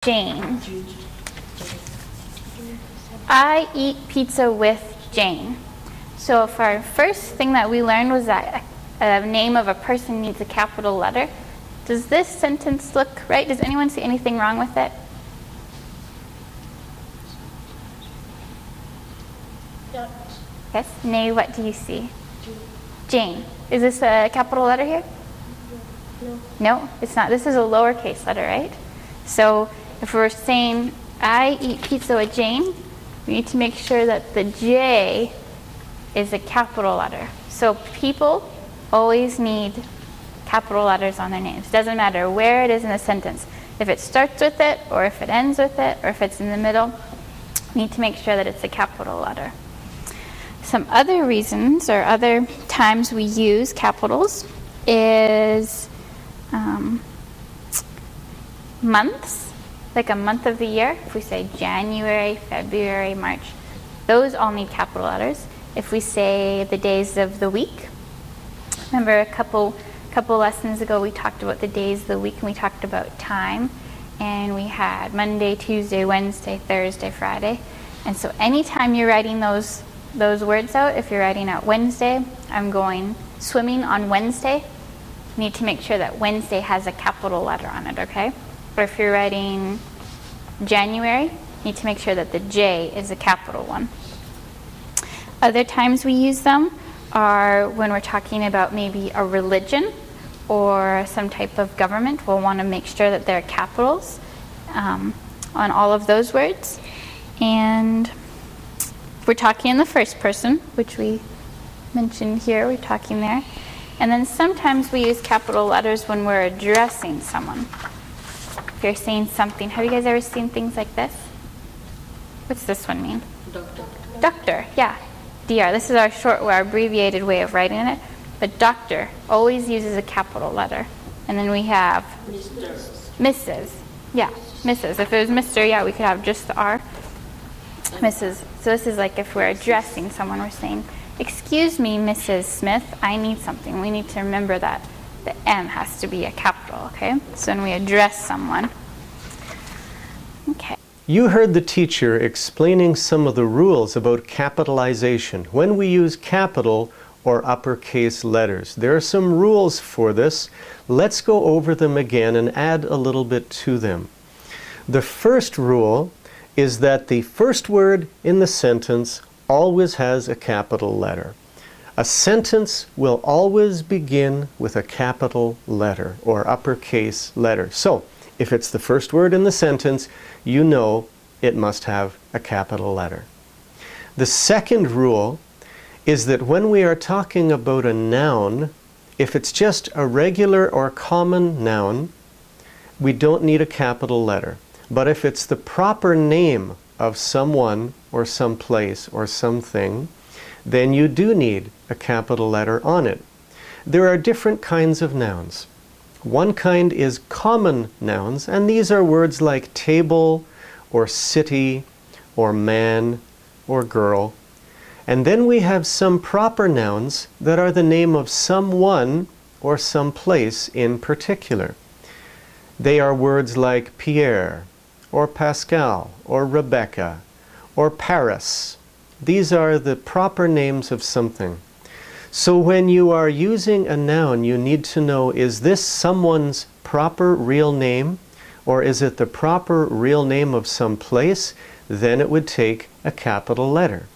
Jane. I eat pizza with Jane. So if our first thing that we learned was that a name of a person needs a capital letter, does this sentence look right? Does anyone see anything wrong with it? Yes? Nay, what do you see? Jane. Is this a capital letter here? No, it's not. This is a lowercase letter, right? So if we're saying, I eat pizza with Jane, we need to make sure that the J is a capital letter. So people always need capital letters on their names. Doesn't matter where it is in the sentence. If it starts with it, or if it ends with it, or if it's in the middle, we need to make sure that it's a capital letter. Some other reasons or other times we use capitals is months, like a month of the year. If we say January, February, March, those all need capital letters. If we say the days of the week, remember a couple lessons ago we talked about the days of the week and we talked about time, and we had Monday, Tuesday, Wednesday, Thursday, Friday. And so anytime you're writing those words out, if you're writing out Wednesday, I'm going swimming on Wednesday, you need to make sure that Wednesday has a capital letter on it, okay? Or if you're writing January, you need to make sure that the J is a capital one. Other times we use them are when we're talking about maybe a religion or some type of government. We'll want to make sure that there are capitals on all of those words. And we're talking in the first person, which we mentioned here, we're talking there. And then sometimes we use capital letters when we're addressing someone. If you're saying something, have you guys ever seen things like this? What's this one mean? Doctor. Doctor, yeah. DR. This is our short, our abbreviated way of writing it. But doctor always uses a capital letter. And then we have Mrs. Yeah, Mrs. If it was Mr., yeah, we could have just the R. Mrs. So this is like if we're addressing someone, we're saying, excuse me, Mrs. Smith, I need something. We need to remember that the M has to be a capital, okay? So when we address someone. Okay. You heard the teacher explaining some of the rules about capitalization when we use capital or uppercase letters. There are some rules for this. Let's go over them again and add a little bit to them. The first rule is that the first word in the sentence always has a capital letter. A sentence will always begin with a capital letter or uppercase letter. So, if it's the first word in the sentence, you know it must have a capital letter. The second rule is that when we are talking about a noun, if it's just a regular or common noun, we don't need a capital letter. But if it's the proper name of someone or some place or something, then you do need a capital letter on it. There are different kinds of nouns. One kind is common nouns, and these are words like table or city or man or girl. And then we have some proper nouns that are the name of someone or some place in particular. They are words like Pierre or Pascal or Rebecca or Paris. These are the proper names of something. So when you are using a noun, you need to know, is this someone's proper real name, or is it the proper real name of some place? Then it would take a capital letter.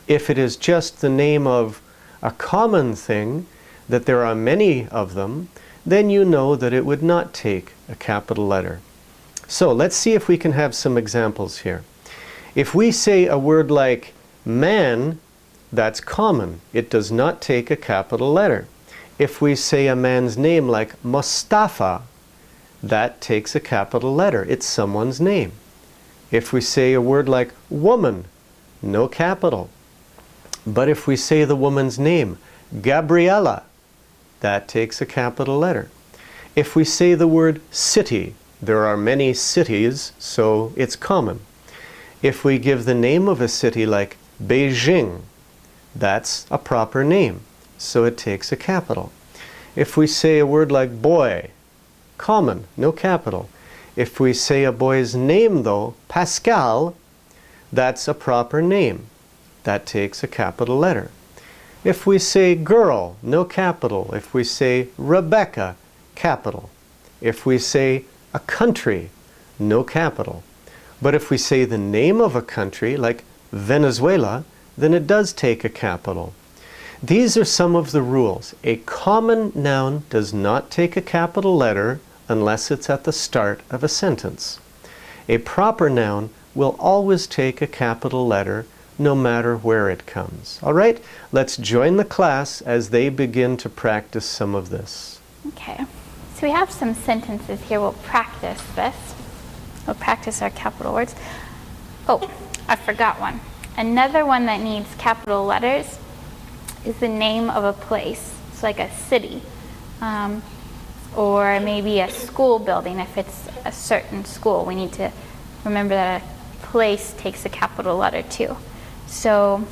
If it is just the name of a common thing, that there are many of them, then you know that it would not take a capital letter. So let's see if we can have some examples here. If we say a word like man, that's common. It does not take a capital letter. If we say a man's name like Mustafa, that takes a capital letter. It's someone's name. If we say a word like woman, no capital. But if we say the woman's name, Gabriella, that takes a capital letter. If we say the word city, there are many cities, so it's common. If we give the name of a city like Beijing, that's a proper name, so it takes a capital. If we say a word like boy, common, no capital. If we say a boy's name, though, Pascal, that's a proper name. That takes a capital letter. If we say girl, no capital. If we say Rebecca, capital. If we say a country, no capital. But if we say the name of a country, like Venezuela, then it does take a capital. These are some of the rules. A common noun does not take a capital letter unless it's at the start of a sentence. A proper noun will always take a capital letter no matter where it comes. All right, let's join the class as they begin to practice some of this. Okay, so we have some sentences here. We'll practice this. We'll practice our capital words. Oh, I forgot one. Another one that needs capital letters is the name of a place. It's like a city, or maybe a school building. If it's a certain school, we need to remember that a place takes a capital letter too. So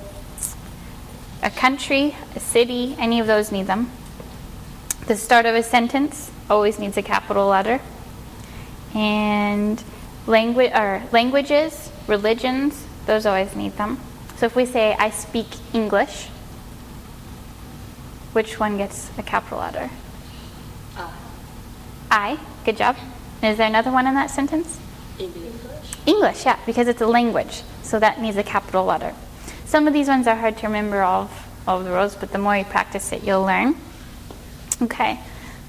a country, a city, any of those need them. The start of a sentence always needs a capital letter. And languages, religions, those always need them. So if we say, I speak English, which one gets a capital letter? I. Good job. And is there another one in that sentence? English, yeah, because it's a language. So that needs a capital letter. Some of these ones are hard to remember all of the rules, but the more you practice it, you'll learn. Okay,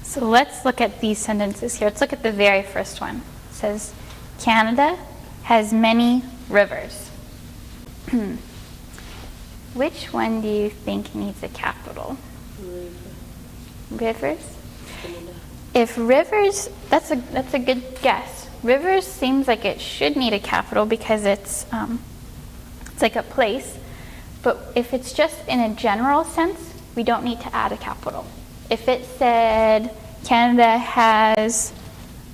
so let's look at these sentences here. Let's look at the very first one. It says, Canada has many rivers. Which one do you think needs a capital? Rivers? If rivers, that's a good guess. Rivers seems like it should need a capital because it's like a place. But if it's just in a general sense, we don't need to add a capital. If it said Canada has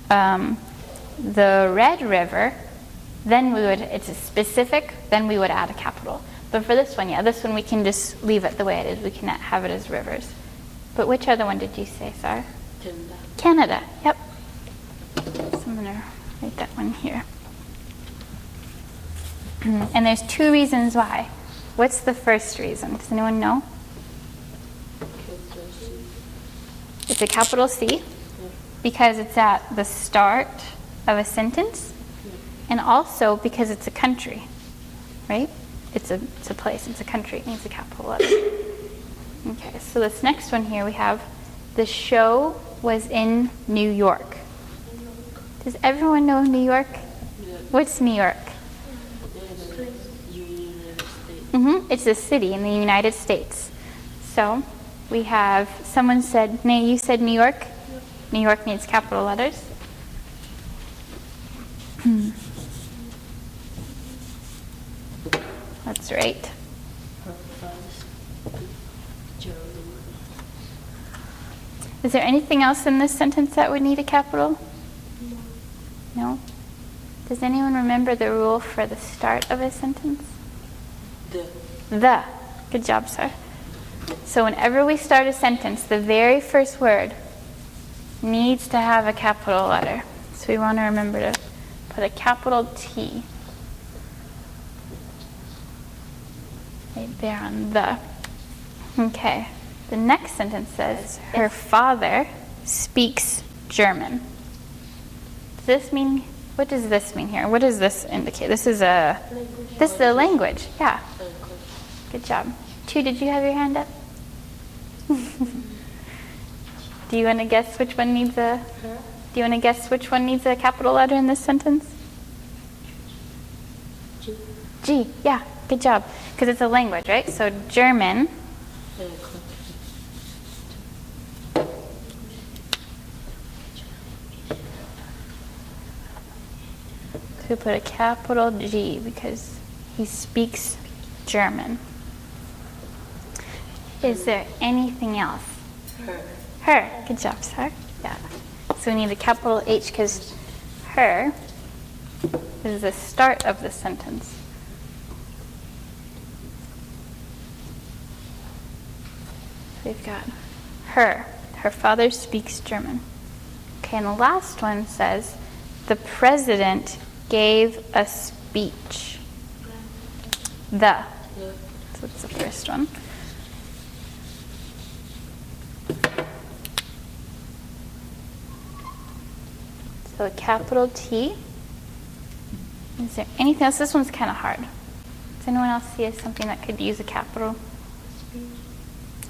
the Red River, then it's a specific, then we would add a capital. But for this one, yeah, this one we can just leave it the way it is. We can have it as rivers. But which other one did you say, Sarah? Canada, yep. So I'm going to write that one here. And there's two reasons why. What's the first reason? Does anyone know? It's a capital C because it's at the start of a sentence, and also because it's a country, right? It's a place, it's a country, it needs a capital letter. Okay, so this next one here we have, the show was in New York. Does everyone know New York? What's New York? It's a city in the United States. So we have, someone said, Nay, you said New York? New York needs capital letters. That's right. Is there anything else in this sentence that would need a capital? No? Does anyone remember the rule for the start of a sentence? The. Good job, sir. So whenever we start a sentence, the very first word needs to have a capital letter. So we want to remember to put a capital T right there on the. Okay. The next sentence says, her father speaks German. Does this mean, what does this mean here? What does this indicate? This is a language. Yeah. Good job. Chu, did you have your hand up? Do you want to guess which one needs a capital letter in this sentence? G. Yeah. Good job. Because it's a language, right? So German. We put a capital G because he speaks German. Is there anything else? Her. Good job, sir. Yeah. So we need a capital H because her is the start of the sentence. We've got her. Her father speaks German. Okay, and the last one says, The president gave a speech. The. So that's the first one. So a capital T. Is there anything else? This one's kind of hard. Does anyone else see something that could use a capital?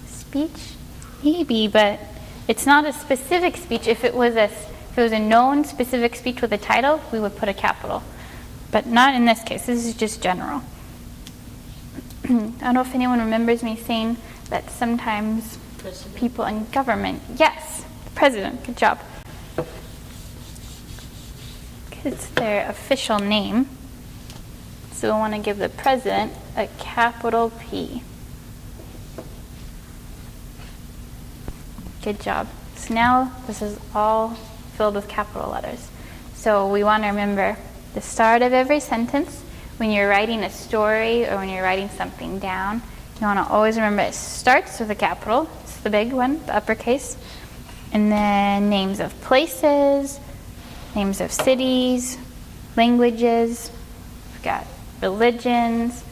Speech? Maybe, but it's not a specific speech. If it was a known specific speech with a title, we would put a capital. But not in this case. This is just general. I don't know if anyone remembers me saying that sometimes people in government, yes, the president, good job. It's their official name. So we want to give the president a capital P. Good job. So now this is all filled with capital letters. So we want to remember the start of every sentence. When you're writing a story or when you're writing something down, you want to always remember it starts with a capital. It's the big one, the uppercase. And then names of places, names of cities, languages. We've got religions.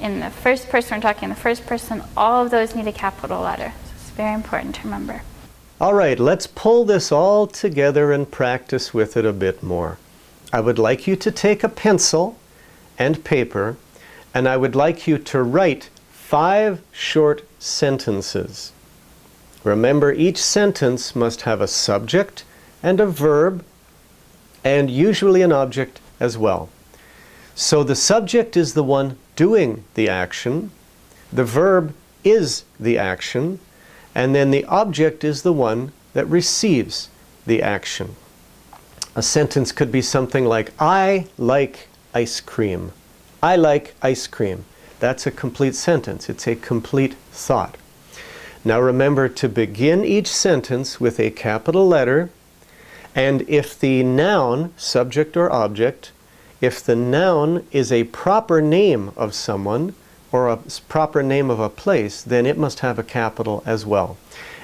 In the first person, we're talking in the first person. All of those need a capital letter. So it's very important to remember. All right, let's pull this all together and practice with it a bit more. I would like you to take a pencil and paper, and I would like you to write 5 short sentences. Remember, each sentence must have a subject and a verb, and usually an object as well. So the subject is the one doing the action, the verb is the action, and then the object is the one that receives the action. A sentence could be something like, I like ice cream. I like ice cream. That's a complete sentence. It's a complete thought. Now remember to begin each sentence with a capital letter, and if the noun, subject or object, if the noun is a proper name of someone or a proper name of a place, then it must have a capital as well.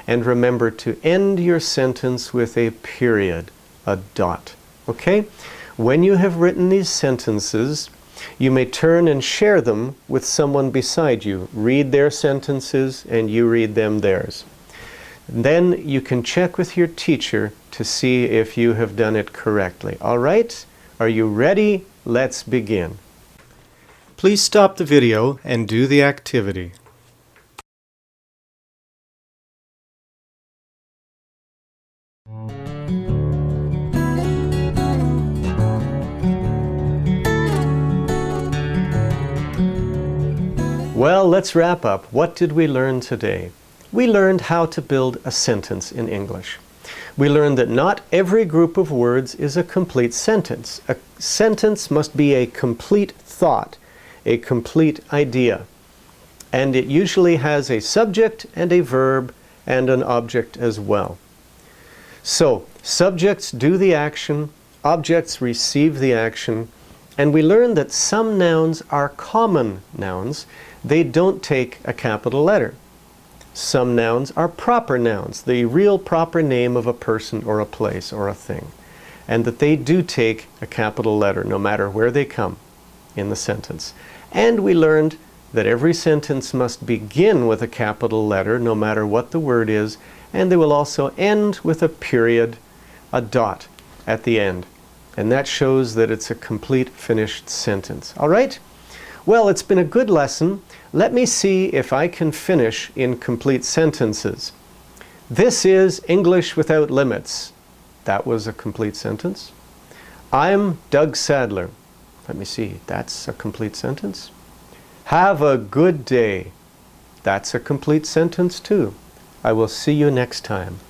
And remember to end your sentence with a period, a dot. Okay? When you have written these sentences, you may turn and share them with someone beside you. Read their sentences and you read them theirs. Then you can check with your teacher to see if you have done it correctly. All right? Are you ready? Let's begin. Please stop the video and do the activity. Well, let's wrap up. What did we learn today? We learned how to build a sentence in English. We learned that not every group of words is a complete sentence. A sentence must be a complete thought, a complete idea. And it usually has a subject and a verb and an object as well. So, subjects do the action, objects receive the action, and we learned that some nouns are common nouns. They don't take a capital letter. Some nouns are proper nouns, the real proper name of a person or a place or a thing, and that they do take a capital letter no matter where they come in the sentence. And we learned that every sentence must begin with a capital letter no matter what the word is, and they will also end with a period, a dot at the end. And that shows that it's a complete finished sentence. All right? Well, it's been a good lesson. Let me see if I can finish in complete sentences. This is English Without Limits. That was a complete sentence. I'm Doug Sadler. Let me see. That's a complete sentence. Have a good day. That's a complete sentence too. I will see you next time.